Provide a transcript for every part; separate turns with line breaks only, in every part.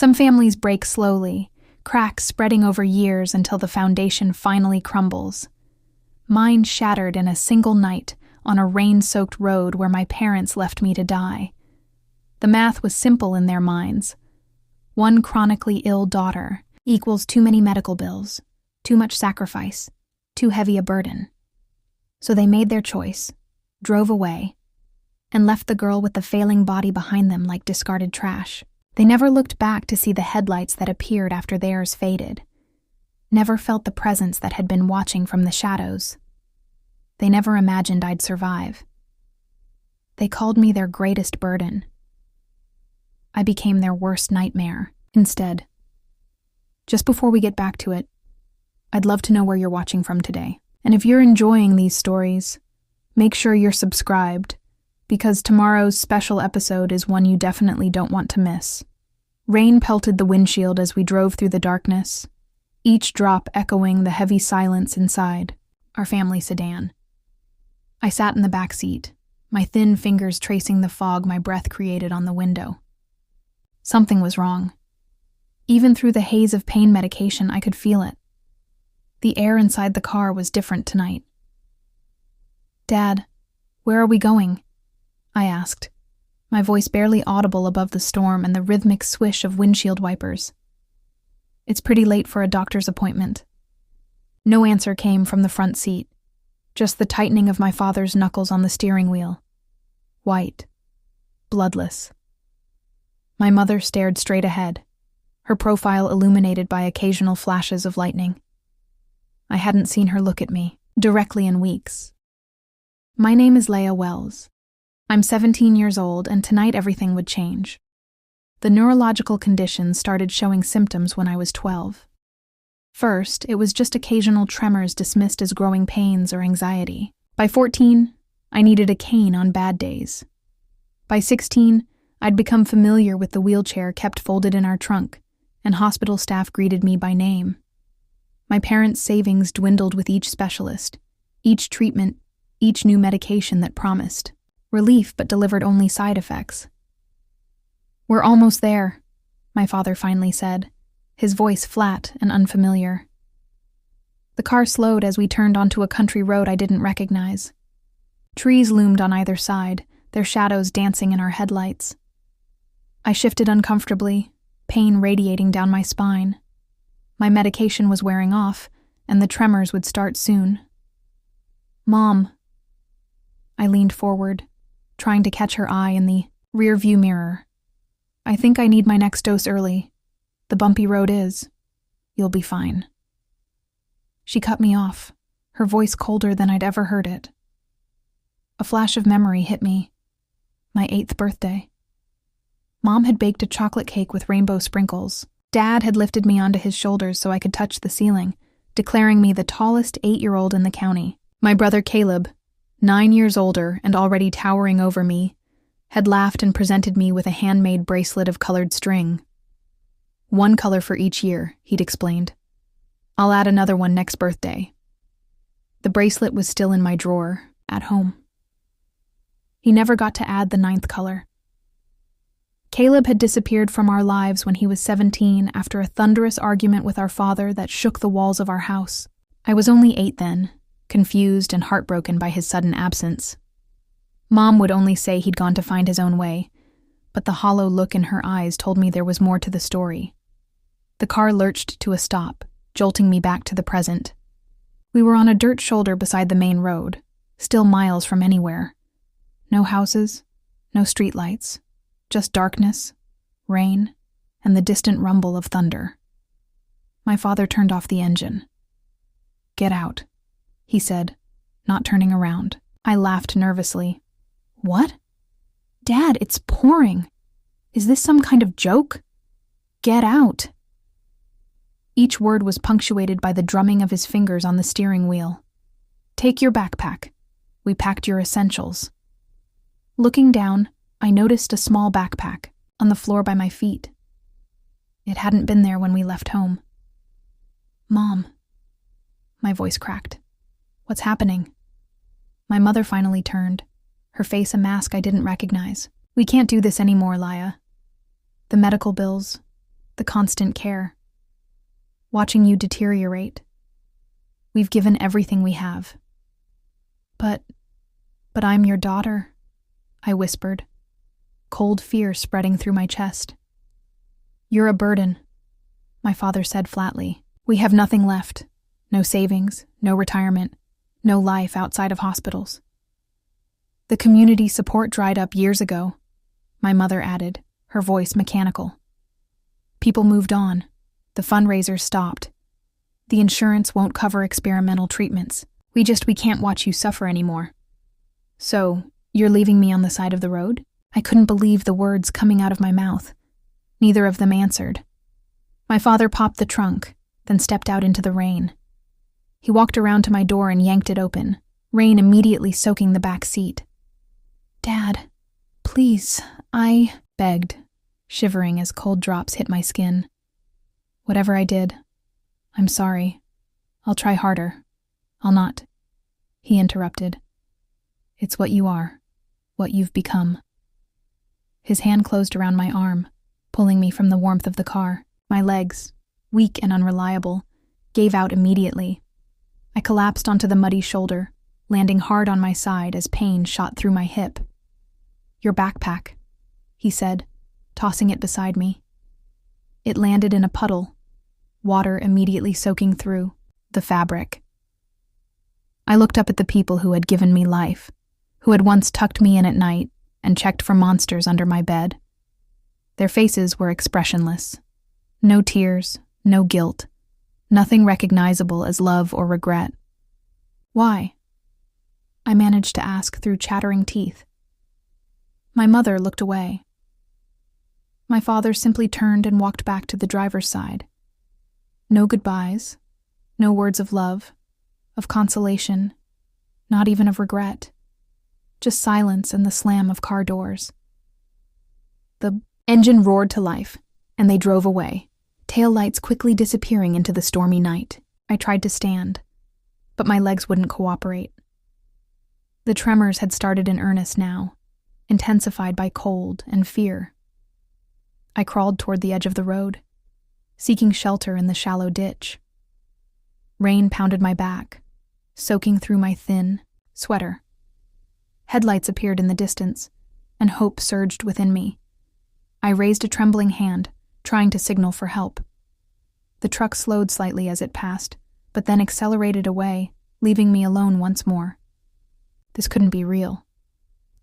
Some families break slowly, cracks spreading over years until the foundation finally crumbles. Mine shattered in a single night on a rain-soaked road where my parents left me to die. The math was simple in their minds. One chronically ill daughter equals too many medical bills, too much sacrifice, too heavy a burden. So they made their choice, drove away, and left the girl with the failing body behind them like discarded trash. They never looked back to see the headlights that appeared after theirs faded. Never felt the presence that had been watching from the shadows. They never imagined I'd survive. They called me their greatest burden. I became their worst nightmare instead. Just before we get back to it, I'd love to know where you're watching from today. And if you're enjoying these stories, make sure you're subscribed, because tomorrow's special episode is one you definitely don't want to miss. Rain pelted the windshield as we drove through the darkness, each drop echoing the heavy silence inside our family sedan. I sat in the back seat, my thin fingers tracing the fog my breath created on the window. Something was wrong. Even through the haze of pain medication, I could feel it. The air inside the car was different tonight. "Dad, where are we going?" I asked, my voice barely audible above the storm and the rhythmic swish of windshield wipers. "It's pretty late for a doctor's appointment." No answer came from the front seat, just the tightening of my father's knuckles on the steering wheel. White, bloodless. My mother stared straight ahead, her profile illuminated by occasional flashes of lightning. I hadn't seen her look at me directly in weeks. "My name is Leah Wells. I'm 17 years old, and tonight everything would change." The neurological condition started showing symptoms when I was 12. First, it was just occasional tremors dismissed as growing pains or anxiety. By 14, I needed a cane on bad days. By 16, I'd become familiar with the wheelchair kept folded in our trunk, and hospital staff greeted me by name. My parents' savings dwindled with each specialist, each treatment, each new medication that promised relief but delivered only side effects. "We're almost there," my father finally said, his voice flat and unfamiliar. The car slowed as we turned onto a country road I didn't recognize. Trees loomed on either side, their shadows dancing in our headlights. I shifted uncomfortably, pain radiating down my spine. My medication was wearing off, and the tremors would start soon. "Mom." I leaned forward, trying to catch her eye in the rear-view mirror. "I think I need my next dose early. The bumpy road is. You'll be fine." She cut me off, her voice colder than I'd ever heard it. A flash of memory hit me. My 8th birthday. Mom had baked a chocolate cake with rainbow sprinkles. Dad had lifted me onto his shoulders so I could touch the ceiling, declaring me the tallest 8-year-old in the county. My brother Caleb, 9 years older and already towering over me, had laughed and presented me with a handmade bracelet of colored string. "One color for each year," he'd explained. "I'll add another one next birthday." The bracelet was still in my drawer, at home. He never got to add the 9th color. Caleb had disappeared from our lives when he was 17 after a thunderous argument with our father that shook the walls of our house. I was only 8 then, confused and heartbroken by his sudden absence. Mom would only say he'd gone to find his own way, but the hollow look in her eyes told me there was more to the story. The car lurched to a stop, jolting me back to the present. We were on a dirt shoulder beside the main road, still miles from anywhere. No houses, no streetlights, just darkness, rain, and the distant rumble of thunder. My father turned off the engine. "Get out," he said, not turning around. I laughed nervously. "What? Dad, it's pouring. Is this some kind of joke? Get out." Each word was punctuated by the drumming of his fingers on the steering wheel. "Take your backpack. We packed your essentials." Looking down, I noticed a small backpack on the floor by my feet. It hadn't been there when we left home. "Mom." My voice cracked. "What's happening?" My mother finally turned, her face a mask I didn't recognize. "We can't do this anymore, Leah. The medical bills, the constant care. Watching you deteriorate. We've given everything we have. But I'm your daughter, I whispered, cold fear spreading through my chest. You're a burden, my father said flatly. We have nothing left. No savings, no retirement, no life outside of hospitals. The community support dried up years ago, my mother added, her voice mechanical. People moved on. The fundraisers stopped. The insurance won't cover experimental treatments. We can't watch you suffer anymore. So, you're leaving me on the side of the road? I couldn't believe the words coming out of my mouth. Neither of them answered. My father popped the trunk, then stepped out into the rain. He walked around to my door and yanked it open, rain immediately soaking the back seat. Dad, please, I begged, shivering as cold drops hit my skin. Whatever I did, I'm sorry. I'll try harder. I'll not. He interrupted. It's what you are, what you've become. His hand closed around my arm, pulling me from the warmth of the car. My legs, weak and unreliable, gave out immediately. I collapsed onto the muddy shoulder, landing hard on my side as pain shot through my hip. Your backpack, he said, tossing it beside me. It landed in a puddle, water immediately soaking through the fabric. I looked up at the people who had given me life, who had once tucked me in at night and checked for monsters under my bed. Their faces were expressionless. No tears, no guilt, nothing recognizable as love or regret. Why? I managed to ask through chattering teeth. My mother looked away. My father simply turned and walked back to the driver's side. No goodbyes, no words of love, of consolation, not even of regret. Just silence and the slam of car doors. The engine roared to life, and they drove away, tail lights quickly disappearing into the stormy night. I tried to stand, but my legs wouldn't cooperate. The tremors had started in earnest now, intensified by cold and fear. I crawled toward the edge of the road, seeking shelter in the shallow ditch. Rain pounded my back, soaking through my thin sweater. Headlights appeared in the distance, and hope surged within me. I raised a trembling hand, trying to signal for help. The truck slowed slightly as it passed, but then accelerated away, leaving me alone once more. This couldn't be real.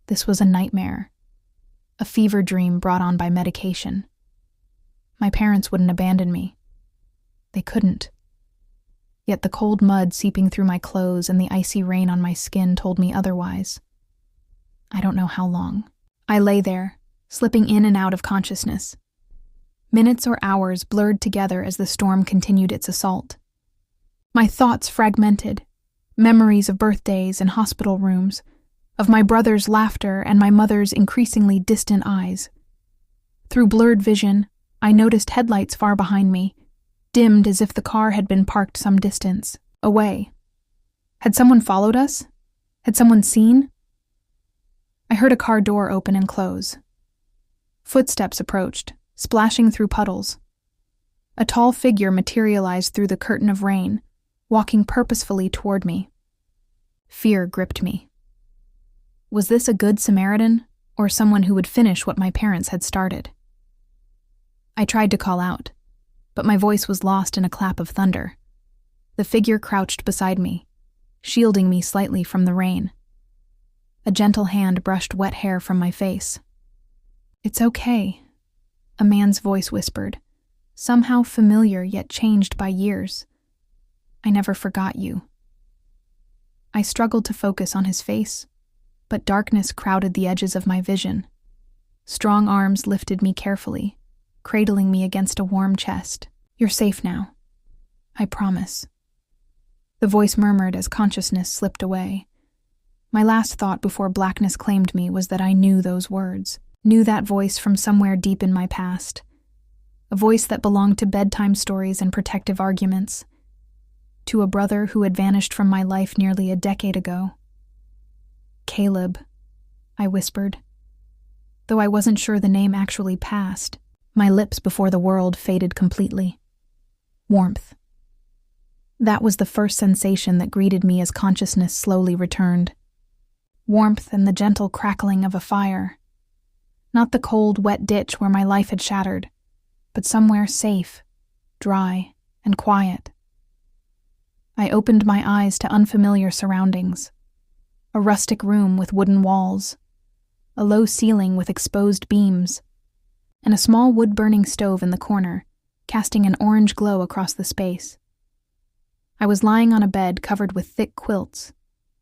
This was a nightmare. A fever dream brought on by medication. My parents wouldn't abandon me. They couldn't. Yet the cold mud seeping through my clothes and the icy rain on my skin told me otherwise. I don't know how long. I lay there, slipping in and out of consciousness. Minutes or hours blurred together as the storm continued its assault. My thoughts fragmented, memories of birthdays and hospital rooms, of my brother's laughter and my mother's increasingly distant eyes. Through blurred vision, I noticed headlights far behind me, dimmed as if the car had been parked some distance away. Had someone followed us? Had someone seen? I heard a car door open and close. Footsteps approached, splashing through puddles. A tall figure materialized through the curtain of rain, walking purposefully toward me. Fear gripped me. Was this a good Samaritan, or someone who would finish what my parents had started? I tried to call out, but my voice was lost in a clap of thunder. The figure crouched beside me, shielding me slightly from the rain. A gentle hand brushed wet hair from my face. "It's okay," a man's voice whispered, somehow familiar yet changed by years. "I never forgot you." I struggled to focus on his face, but darkness crowded the edges of my vision. Strong arms lifted me carefully, cradling me against a warm chest. "You're safe now. I promise." The voice murmured as consciousness slipped away. My last thought before blackness claimed me was that I knew those words, knew that voice from somewhere deep in my past. A voice that belonged to bedtime stories and protective arguments. To a brother who had vanished from my life nearly a decade ago. "Caleb," I whispered. Though I wasn't sure the name actually passed, My lips before the world faded completely. Warmth. That was the first sensation that greeted me as consciousness slowly returned. Warmth and the gentle crackling of a fire. Not the cold, wet ditch where my life had shattered, but somewhere safe, dry, and quiet. I opened my eyes to unfamiliar surroundings. A rustic room with wooden walls, a low ceiling with exposed beams, and a small wood-burning stove in the corner, casting an orange glow across the space. I was lying on a bed covered with thick quilts,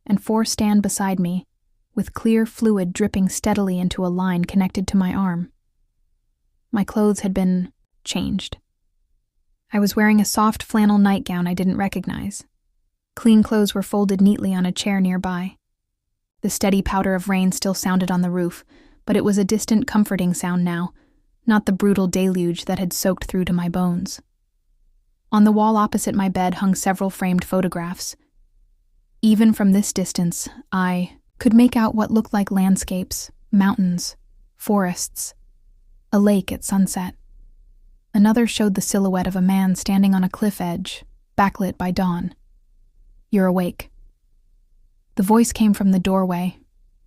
and 4 stand beside me, with clear fluid dripping steadily into a line connected to my arm. My clothes had been changed. I was wearing a soft flannel nightgown I didn't recognize. Clean clothes were folded neatly on a chair nearby. The steady powder of rain still sounded on the roof, but it was a distant, comforting sound now, not the brutal deluge that had soaked through to my bones. On the wall opposite my bed hung several framed photographs. Even from this distance, I could make out what looked like landscapes, mountains, forests, a lake at sunset. Another showed the silhouette of a man standing on a cliff edge, backlit by dawn. "You're awake." The voice came from the doorway,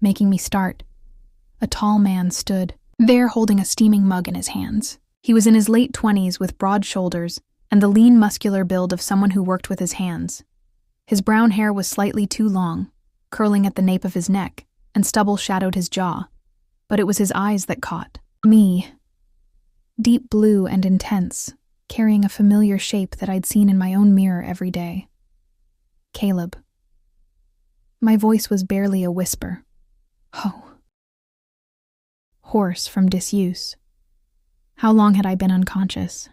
making me start. A tall man stood there holding a steaming mug in his hands. He was in his late 20s with broad shoulders and the lean, muscular build of someone who worked with his hands. His brown hair was slightly too long, curling at the nape of his neck, and stubble shadowed his jaw. But it was his eyes that caught me. Deep blue and intense, carrying a familiar shape that I'd seen in my own mirror every day. Caleb. My voice was barely a whisper. Oh. Hoarse from disuse. How long had I been unconscious?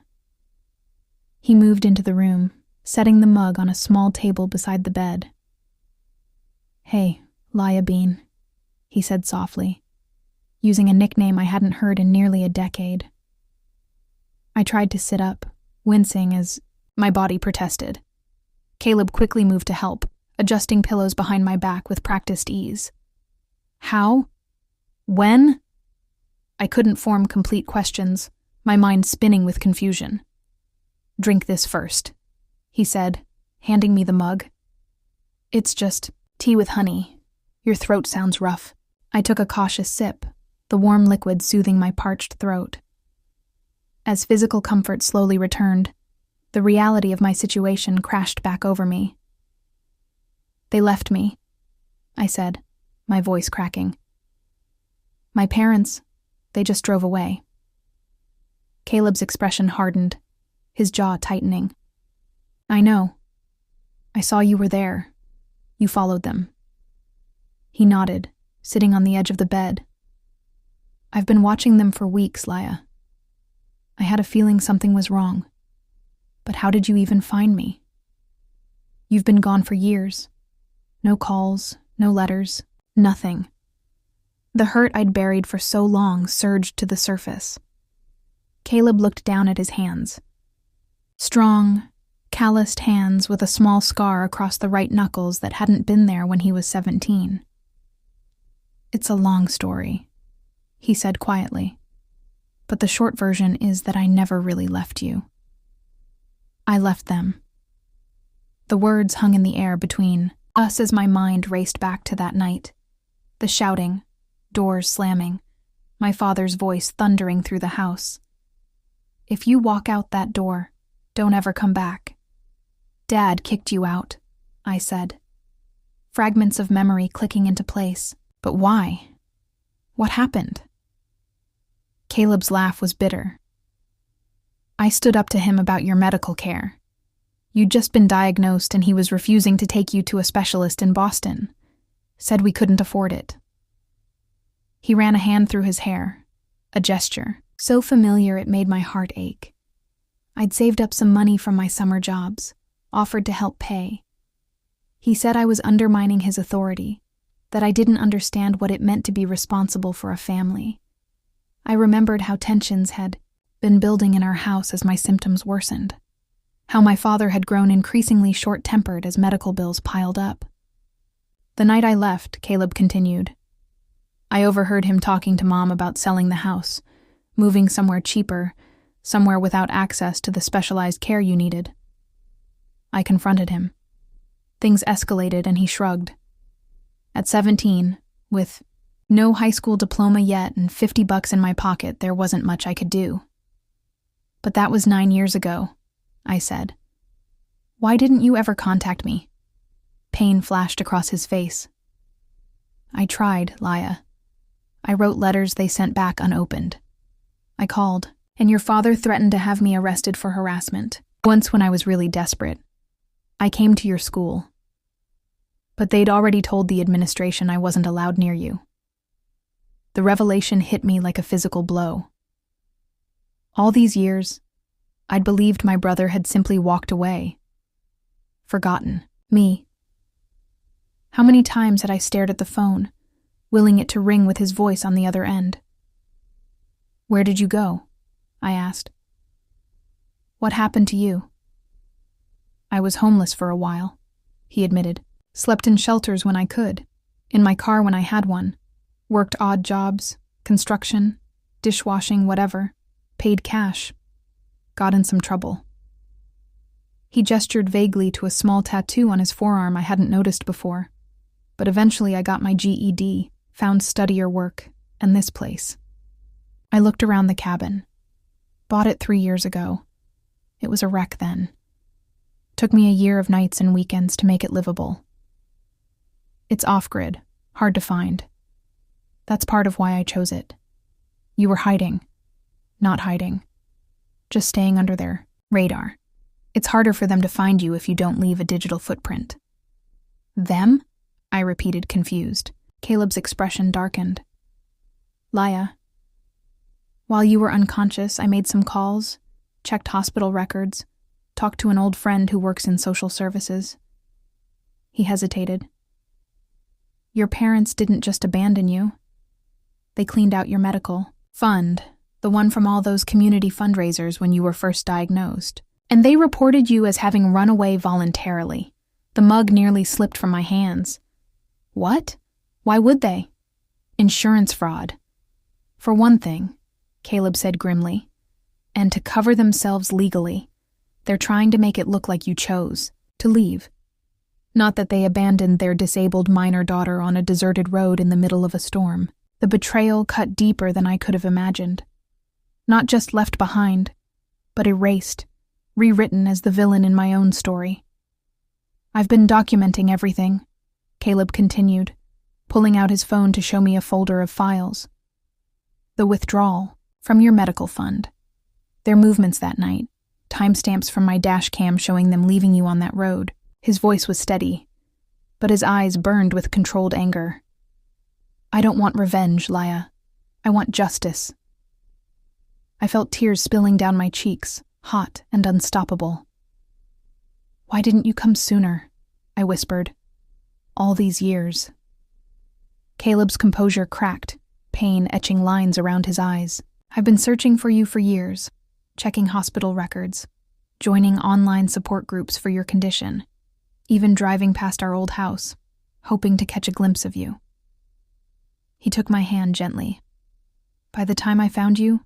He moved into the room, setting the mug on a small table beside the bed. "Hey, Lia Bean," he said softly, using a nickname I hadn't heard in nearly a decade. I tried to sit up, wincing as my body protested. Caleb quickly moved to help, adjusting pillows behind my back with practiced ease. How? When? I couldn't form complete questions, my mind spinning with confusion. "Drink this first," he said, handing me the mug. "It's just tea with honey. Your throat sounds rough." I took a cautious sip, the warm liquid soothing my parched throat. As physical comfort slowly returned, the reality of my situation crashed back over me. "They left me," I said, my voice cracking. "My parents, they just drove away." Caleb's expression hardened, his jaw tightening. "I know. I saw you were there. You followed them." He nodded, sitting on the edge of the bed. "I've been watching them for weeks, Lia. I had a feeling something was wrong. But how did you even find me? You've been gone for years. No calls, no letters, nothing." The hurt I'd buried for so long surged to the surface. Caleb looked down at his hands. Strong, calloused hands with a small scar across the right knuckles that hadn't been there when he was 17. "It's a long story," he said quietly. "But the short version is that I never really left you. I left them." The words hung in the air between us as my mind raced back to that night. The shouting, doors slamming, my father's voice thundering through the house. "If you walk out that door, don't ever come back. Dad kicked you out," I said. Fragments of memory clicking into place. But why? What happened? Caleb's laugh was bitter. "I stood up to him about your medical care. You'd just been diagnosed and he was refusing to take you to a specialist in Boston. Said we couldn't afford it." He ran a hand through his hair, a gesture so familiar it made my heart ache. I'd saved up some money from my summer jobs, offered to help pay. He said I was undermining his authority, that I didn't understand what it meant to be responsible for a family. I remembered how tensions had been building in our house as my symptoms worsened, how my father had grown increasingly short-tempered as medical bills piled up. "The night I left," Caleb continued, "I overheard him talking to Mom about selling the house, moving somewhere cheaper, somewhere without access to the specialized care you needed. I confronted him. Things escalated and he shrugged. At 17, with no high school diploma yet and $50 in my pocket, there wasn't much I could do. But that was 9 years ago, I said. Why didn't you ever contact me? Pain flashed across his face. I tried, Laya. I wrote letters they sent back unopened. I called, and your father threatened to have me arrested for harassment. Once when I was really desperate. I came to your school. But they'd already told the administration I wasn't allowed near you. The revelation hit me like a physical blow. All these years, I'd believed my brother had simply walked away. Forgotten. Me. How many times had I stared at the phone, willing it to ring with his voice on the other end? Where did you go? I asked. What happened to you? I was homeless for a while, he admitted. Slept in shelters when I could, in my car when I had one, worked odd jobs, construction, dishwashing, whatever, paid cash, got in some trouble. He gestured vaguely to a small tattoo on his forearm I hadn't noticed before, but eventually I got my GED, found steadier work, and this place. I looked around the cabin. Bought it 3 years ago. It was a wreck then. Took me a year of nights and weekends to make it livable. It's off-grid, hard to find. That's part of why I chose it. You were hiding. Not hiding. Just staying under their radar. It's harder for them to find you if you don't leave a digital footprint. Them? I repeated, confused. Caleb's expression darkened. Laya. While you were unconscious, I made some calls, checked hospital records, talked to an old friend who works in social services. He hesitated. Your parents didn't just abandon you. They cleaned out your medical fund, the one from all those community fundraisers when you were first diagnosed. And they reported you as having run away voluntarily. The mug nearly slipped from my hands. What? Why would they? Insurance fraud. For one thing, Caleb said grimly, and to cover themselves legally, they're trying to make it look like you chose to leave. Not that they abandoned their disabled minor daughter on a deserted road in the middle of a storm. The betrayal cut deeper than I could have imagined. Not just left behind, but erased, rewritten as the villain in my own story. I've been documenting everything, Caleb continued, pulling out his phone to show me a folder of files. The withdrawal from your medical fund. Their movements that night, timestamps from my dash cam showing them leaving you on that road. His voice was steady, but his eyes burned with controlled anger. I don't want revenge, Laya. I want justice. I felt tears spilling down my cheeks, hot and unstoppable. Why didn't you come sooner? I whispered. All these years. Caleb's composure cracked, pain etching lines around his eyes. I've been searching for you for years, checking hospital records, joining online support groups for your condition, even driving past our old house, hoping to catch a glimpse of you. He took my hand gently. By the time I found you,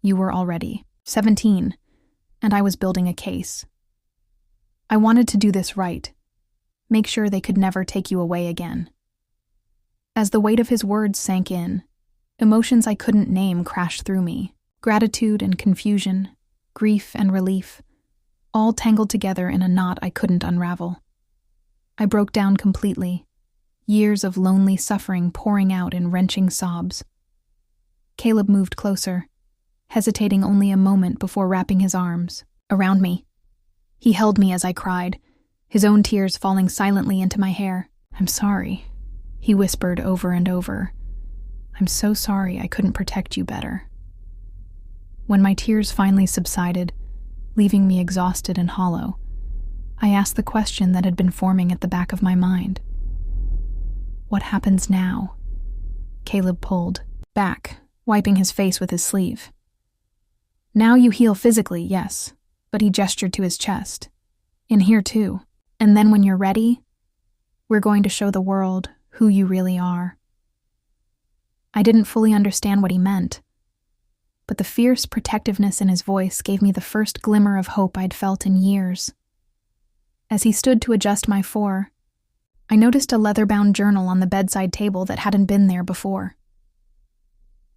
you were already 17, and I was building a case. I wanted to do this right, make sure they could never take you away again. As the weight of his words sank in, emotions I couldn't name crashed through me. Gratitude and confusion, grief and relief, all tangled together in a knot I couldn't unravel. I broke down completely, years of lonely suffering pouring out in wrenching sobs. Caleb moved closer, hesitating only a moment before wrapping his arms around me. He held me as I cried, his own tears falling silently into my hair. I'm sorry, he whispered over and over. I'm so sorry I couldn't protect you better. When my tears finally subsided, leaving me exhausted and hollow, I asked the question that had been forming at the back of my mind. What happens now? Caleb pulled back, wiping his face with his sleeve. Now you heal physically, yes, but he gestured to his chest. In here too. And then when you're ready, we're going to show the world who you really are. I didn't fully understand what he meant, but the fierce protectiveness in his voice gave me the first glimmer of hope I'd felt in years. As he stood to adjust my fore, I noticed a leather-bound journal on the bedside table that hadn't been there before.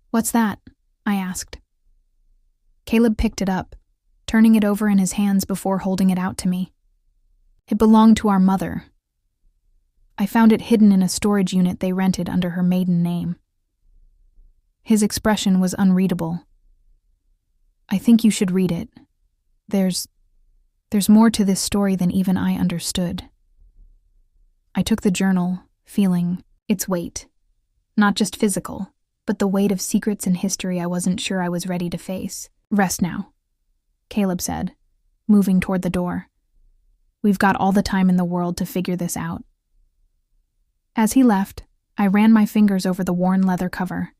"What's that?" I asked. Caleb picked it up, turning it over in his hands before holding it out to me. It belonged to our mother. I found it hidden in a storage unit they rented under her maiden name. His expression was unreadable. "I think you should read it. There's more to this story than even I understood." I took the journal, feeling its weight. Not just physical, but the weight of secrets and history I wasn't sure I was ready to face. "Rest now," Caleb said, moving toward the door. "We've got all the time in the world to figure this out." As he left, I ran my fingers over the worn leather cover.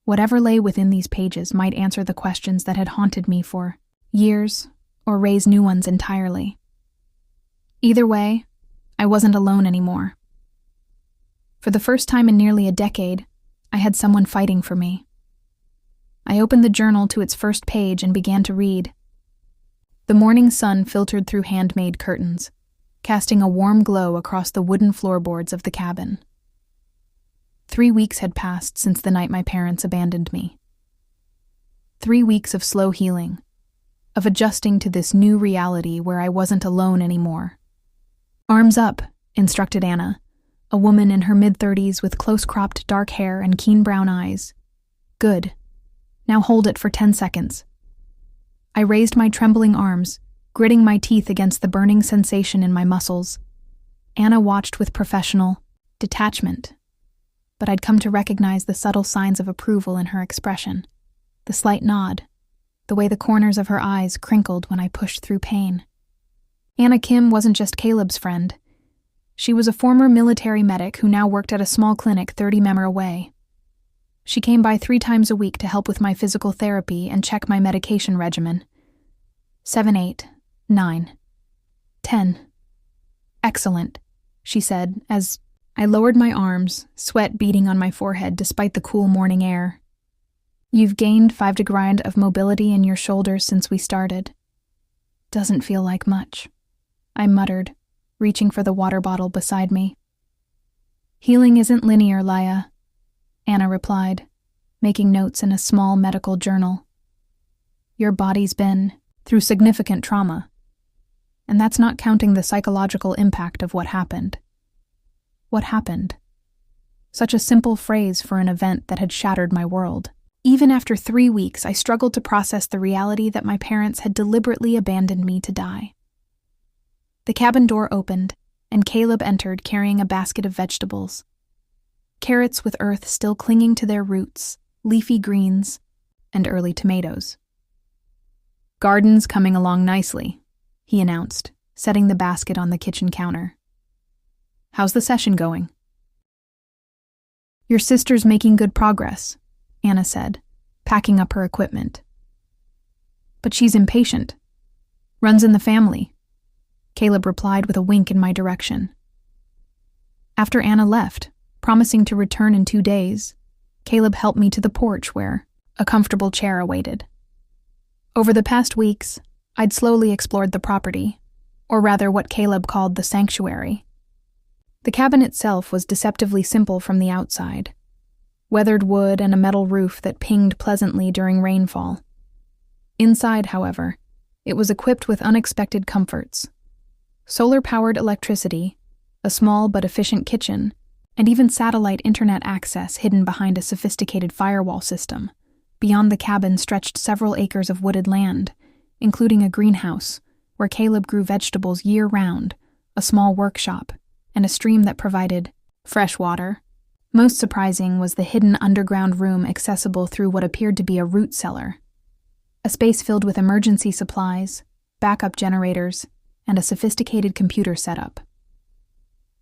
Whatever lay within these pages might answer the questions that had haunted me for years, or raise new ones entirely. Either way, I wasn't alone anymore. For the first time in nearly a decade, I had someone fighting for me. I opened the journal to its first page and began to read. The morning sun filtered through handmade curtains, casting a warm glow across the wooden floorboards of the cabin. 3 weeks had passed since the night my parents abandoned me. 3 weeks of slow healing, of adjusting to this new reality where I wasn't alone anymore. "Arms up," instructed Anna, a woman in her mid-30s with close-cropped dark hair and keen brown eyes. "Good. Now hold it for 10 seconds. I raised my trembling arms, gritting my teeth against the burning sensation in my muscles. Anna watched with professional detachment, but I'd come to recognize the subtle signs of approval in her expression. The slight nod, the way the corners of her eyes crinkled when I pushed through pain. Anna Kim wasn't just Caleb's friend. She was a former military medic who now worked at a small clinic 30 miles away. She came by 3 times a week to help with my physical therapy and check my medication regimen. 7, 8, 9, 10. "Excellent," she said as I lowered my arms, sweat beading on my forehead despite the cool morning air. "You've gained 5 degrees of mobility in your shoulders since we started." "Doesn't feel like much," I muttered, reaching for the water bottle beside me. "Healing isn't linear, Laya," Anna replied, making notes in a small medical journal. "Your body's been through significant trauma, and that's not counting the psychological impact of what happened." What happened? Such a simple phrase for an event that had shattered my world. Even after 3 weeks, I struggled to process the reality that my parents had deliberately abandoned me to die. The cabin door opened, and Caleb entered carrying a basket of vegetables. Carrots with earth still clinging to their roots, leafy greens, and early tomatoes. "Garden's coming along nicely," he announced, setting the basket on the kitchen counter. "How's the session going?" "Your sister's making good progress," Anna said, packing up her equipment. "But she's impatient. Runs in the family," Caleb replied with a wink in my direction. After Anna left, promising to return in 2 days, Caleb helped me to the porch where a comfortable chair awaited. Over the past weeks, I'd slowly explored the property, or rather what Caleb called the sanctuary. The cabin itself was deceptively simple from the outside. Weathered wood and a metal roof that pinged pleasantly during rainfall. Inside, however, it was equipped with unexpected comforts. Solar-powered electricity, a small but efficient kitchen, and even satellite internet access hidden behind a sophisticated firewall system. Beyond the cabin stretched several acres of wooded land, including a greenhouse, where Caleb grew vegetables year-round, a small workshop, and a stream that provided fresh water. Most surprising was the hidden underground room accessible through what appeared to be a root cellar, a space filled with emergency supplies, backup generators, and a sophisticated computer setup.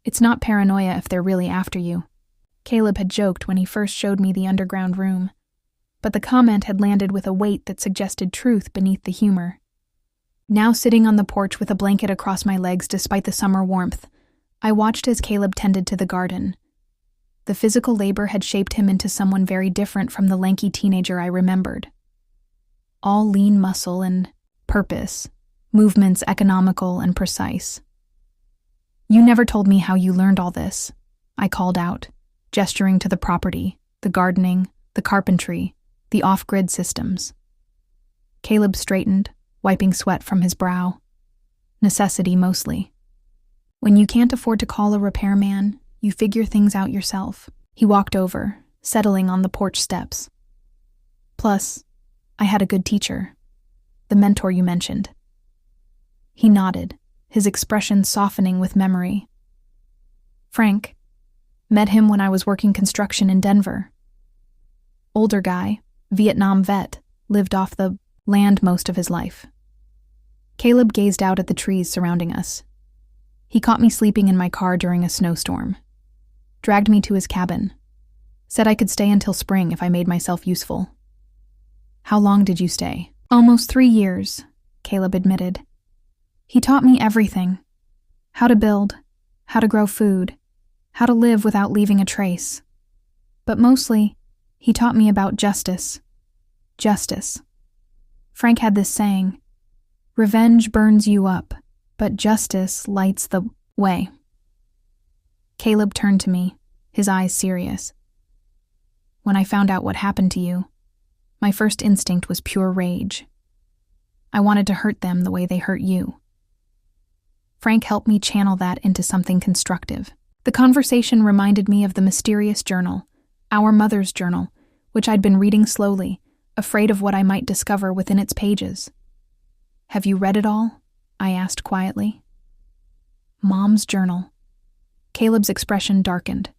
"It's not paranoia if they're really after you," Caleb had joked when he first showed me the underground room, but the comment had landed with a weight that suggested truth beneath the humor. Now sitting on the porch with a blanket across my legs despite the summer warmth, I watched as Caleb tended to the garden. The physical labor had shaped him into someone very different from the lanky teenager I remembered. all lean muscle and purpose, movements economical and precise. "You never told me how you learned all this," I called out, gesturing to the property, the gardening, the carpentry, the off-grid systems. Caleb straightened, wiping sweat from his brow. "Necessity mostly. When you can't afford to call a repairman, you figure things out yourself." He walked over, settling on the porch steps. "Plus, I had a good teacher, the mentor you mentioned." He nodded, his expression softening with memory. "Frank. Met him when I was working construction in Denver. Older guy, Vietnam vet, lived off the land most of his life." Caleb gazed out at the trees surrounding us. He caught me sleeping in my car during a snowstorm, dragged me to his cabin, said I could stay until spring if I made myself useful. "How long did you stay?" "Almost 3 years," Caleb admitted. "He taught me everything. How to build, how to grow food, how to live without leaving a trace. But mostly, he taught me about justice. Justice. Frank had this saying, 'Revenge burns you up, but justice lights the way.'" Caleb turned to me, his eyes serious. "When I found out what happened to you, my first instinct was pure rage. I wanted to hurt them the way they hurt you. Frank helped me channel that into something constructive. The conversation reminded me of the mysterious journal, our mother's journal, which I'd been reading slowly, afraid of what I might discover within its pages. "Have you read it all?" I asked quietly. Mom's journal. Caleb's expression darkened,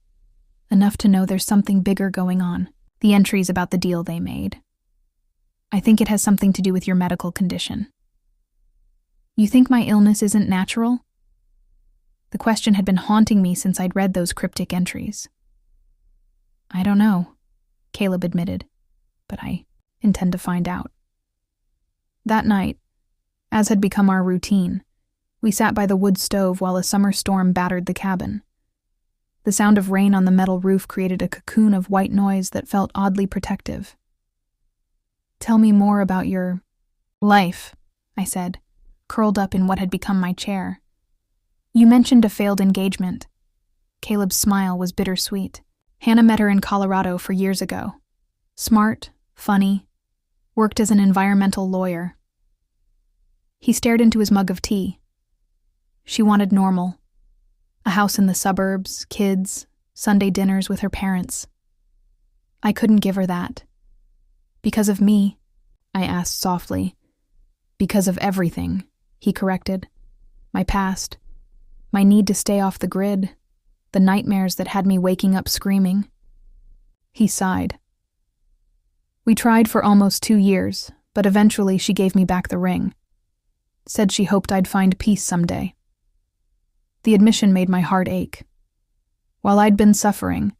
enough to know there's something bigger going on, the entries about the deal they made. "I think it has something to do with your medical condition." "You think my illness isn't natural?" The question had been haunting me since I'd read those cryptic entries. "I don't know," Caleb admitted, "but I intend to find out." That night, as had become our routine, we sat by the wood stove while a summer storm battered the cabin. The sound of rain on the metal roof created a cocoon of white noise that felt oddly protective. "Tell me more about your life," I said, curled up in what had become my chair. "You mentioned a failed engagement." Caleb's smile was bittersweet. "Hannah met her in Colorado 4 years ago. Smart, funny, worked as an environmental lawyer." He stared into his mug of tea. "She wanted normal. A house in the suburbs, kids, Sunday dinners with her parents. I couldn't give her that." "Because of me?" I asked softly. "Because of everything," he corrected. "My past, my need to stay off the grid, the nightmares that had me waking up screaming." He sighed. "We tried for almost 2 years, but eventually she gave me back the ring. Said she hoped I'd find peace someday." The admission made my heart ache. While I'd been suffering,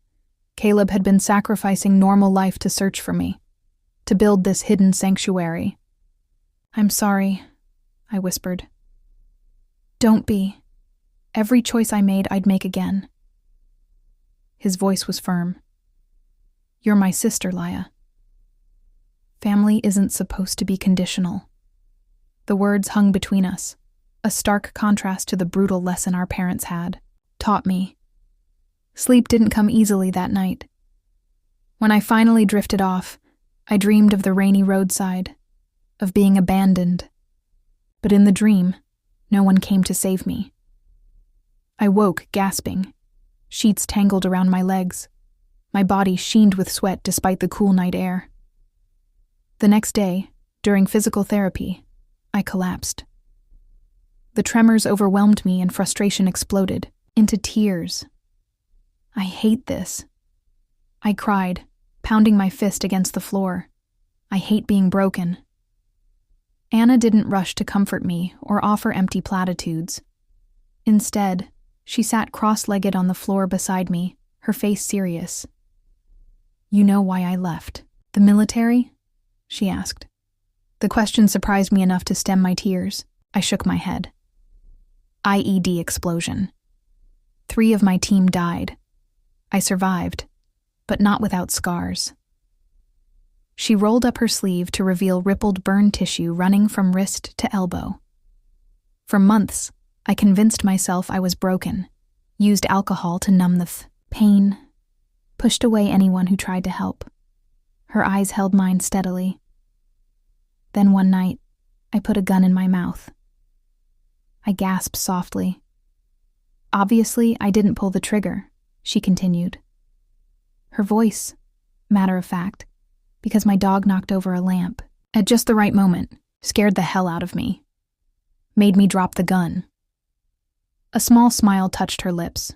Caleb had been sacrificing normal life to search for me, to build this hidden sanctuary. "I'm sorry," I whispered. "Don't be. Every choice I made, I'd make again." His voice was firm. "You're my sister, Laya. Family isn't supposed to be conditional." The words hung between us, a stark contrast to the brutal lesson our parents had taught me. Sleep didn't come easily that night. When I finally drifted off, I dreamed of the rainy roadside, of being abandoned. But in the dream, no one came to save me. I woke gasping, sheets tangled around my legs, my body sheened with sweat despite the cool night air. The next day, during physical therapy, I collapsed. The tremors overwhelmed me and frustration exploded into tears. "I hate this." I cried, pounding my fist against the floor. "I hate being broken." Anna didn't rush to comfort me or offer empty platitudes. Instead, she sat cross-legged on the floor beside me, her face serious. "You know why I left. The military?" she asked. The question surprised me enough to stem my tears. I shook my head. IED explosion. 3 of my team died. I survived, but not without scars. She rolled up her sleeve to reveal rippled burn tissue running from wrist to elbow. For months, I convinced myself I was broken, used alcohol to numb the pain, pushed away anyone who tried to help. Her eyes held mine steadily. Then one night, I put a gun in my mouth. I gasped softly. Obviously, I didn't pull the trigger, she continued. Her voice, matter of fact, because my dog knocked over a lamp at just the right moment, scared the hell out of me. Made me drop the gun. A small smile touched her lips.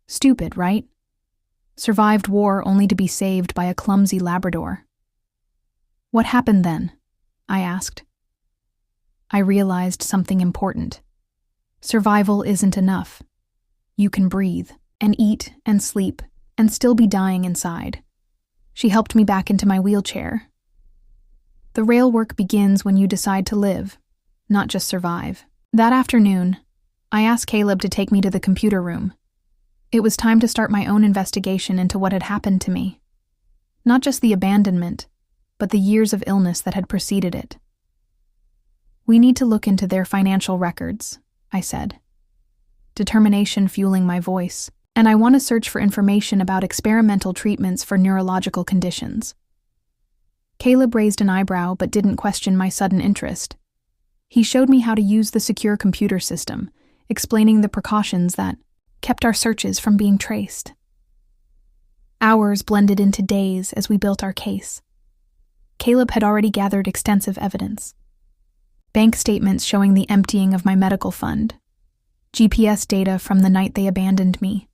Stupid, right? Survived war only to be saved by a clumsy Labrador. What happened then? I asked. I realized something important. Survival isn't enough. You can breathe and eat and sleep and still be dying inside. She helped me back into my wheelchair. The rail work begins when you decide to live, not just survive. That afternoon, I asked Caleb to take me to the computer room. It was time to start my own investigation into what had happened to me. Not just the abandonment, but the years of illness that had preceded it. We need to look into their financial records, I said, determination fueling my voice, and I want to search for information about experimental treatments for neurological conditions. Caleb raised an eyebrow but didn't question my sudden interest. He showed me how to use the secure computer system, explaining the precautions that kept our searches from being traced. Hours blended into days as we built our case. Caleb had already gathered extensive evidence. Bank statements showing the emptying of my medical fund, GPS data from the night they abandoned me,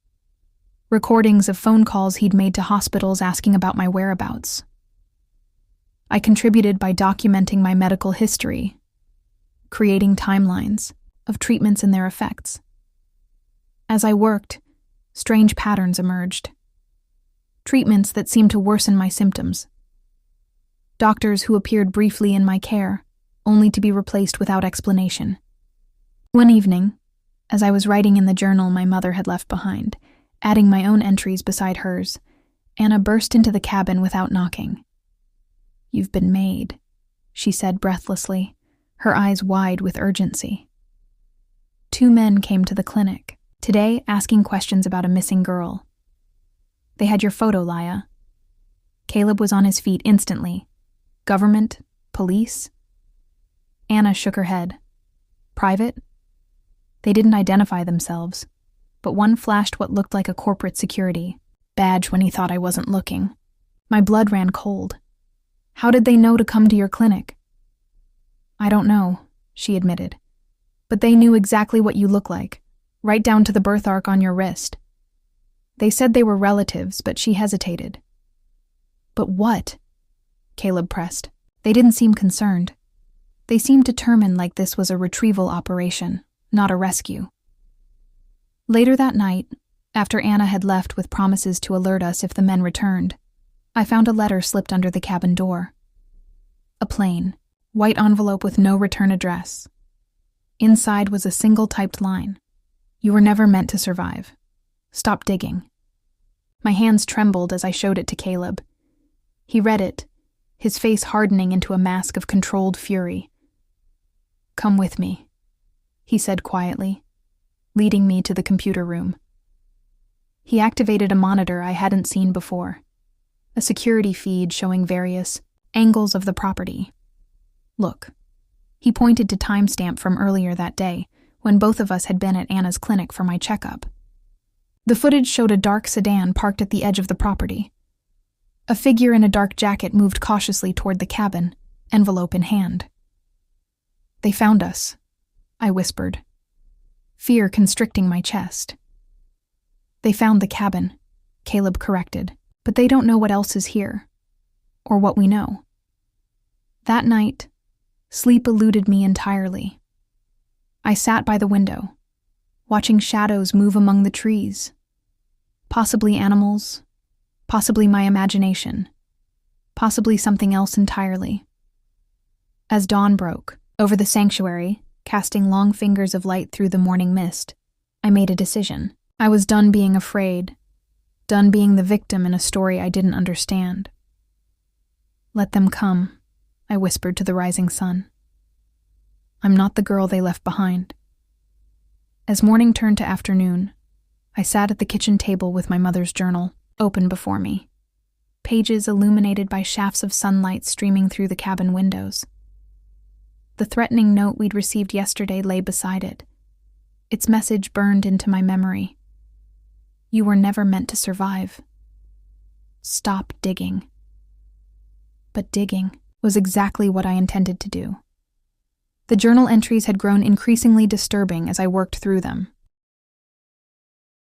recordings of phone calls he'd made to hospitals asking about my whereabouts. I contributed by documenting my medical history, creating timelines of treatments and their effects. As I worked, strange patterns emerged. Treatments that seemed to worsen my symptoms. Doctors who appeared briefly in my care, only to be replaced without explanation. One evening, as I was writing in the journal my mother had left behind, adding my own entries beside hers, Anna burst into the cabin without knocking. "You've been made," she said breathlessly, her eyes wide with urgency. 2 men came to the clinic, today asking questions about a missing girl. "They had your photo, Laya." Caleb was on his feet instantly. "Government? Police?" Anna shook her head. "Private?" They didn't identify themselves, but one flashed what looked like a corporate security badge when he thought I wasn't looking. My blood ran cold. "How did they know to come to your clinic?" "I don't know," she admitted. "But they knew exactly what you look like, right down to the birthmark on your wrist." They said they were relatives, but she hesitated. "But what?" Caleb pressed. They didn't seem concerned. They seemed determined, like this was a retrieval operation, not a rescue. Later that night, after Anna had left with promises to alert us if the men returned, I found a letter slipped under the cabin door. A plain, white envelope with no return address. Inside was a single typed line. "You were never meant to survive. Stop digging." My hands trembled as I showed it to Caleb. He read it, his face hardening into a mask of controlled fury. "Come with me," he said quietly, leading me to the computer room. He activated a monitor I hadn't seen before, a security feed showing various angles of the property. "Look." He pointed to timestamp from earlier that day, when both of us had been at Anna's clinic for my checkup. The footage showed a dark sedan parked at the edge of the property. A figure in a dark jacket moved cautiously toward the cabin, envelope in hand. "They found us," I whispered, fear constricting my chest. "They found the cabin," Caleb corrected, "but they don't know what else is here, or what we know." That night, sleep eluded me entirely. I sat by the window, watching shadows move among the trees. Possibly animals, possibly my imagination, possibly something else entirely. As dawn broke, over the sanctuary, casting long fingers of light through the morning mist, I made a decision. I was done being afraid, done being the victim in a story I didn't understand. Let them come, I whispered to the rising sun. I'm not the girl they left behind. As morning turned to afternoon, I sat at the kitchen table with my mother's journal open before me, pages illuminated by shafts of sunlight streaming through the cabin windows. The threatening note we'd received yesterday lay beside it, its message burned into my memory. You were never meant to survive. Stop digging. But digging was exactly what I intended to do. The journal entries had grown increasingly disturbing as I worked through them.